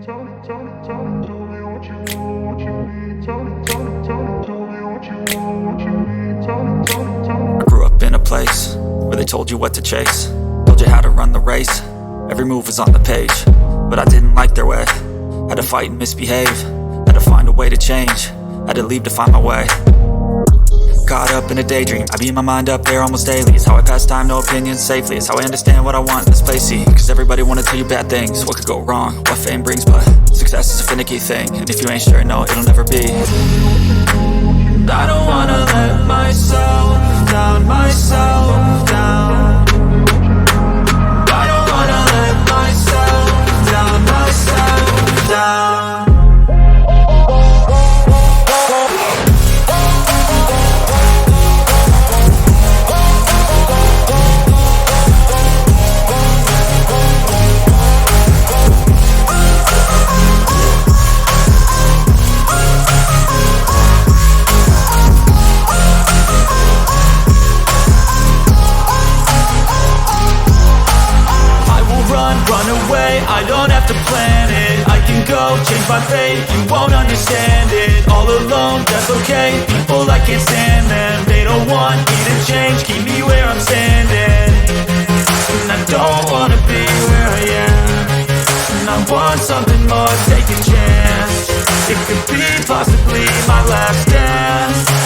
I grew up in a place where they told you what to chase, told you how to run the race. Every move was on the page, but I didn't like their way. Had to fight and misbehave, had to find a way to change, had to leave to find my way. Caught up in a daydream, I beat my mind up there almost daily. It's how I pass time, no opinions safely. It's how I understand what I want in this place, see. Cause everybody wanna tell you bad things, what could go wrong, what fame brings. But success is a finicky thing, and if you ain't sure, no, it'll never be. I don't wanna let myself down, myself down. I don't wanna let myself down, myself down. Run away, I don't have to plan it. I can go, change my fate, you won't understand it. All alone, that's okay, people I can't stand them. They don't want me to change, keep me where I'm standing. And I don't wanna be where I am, and I want something more, take a chance. It could be possibly my last dance.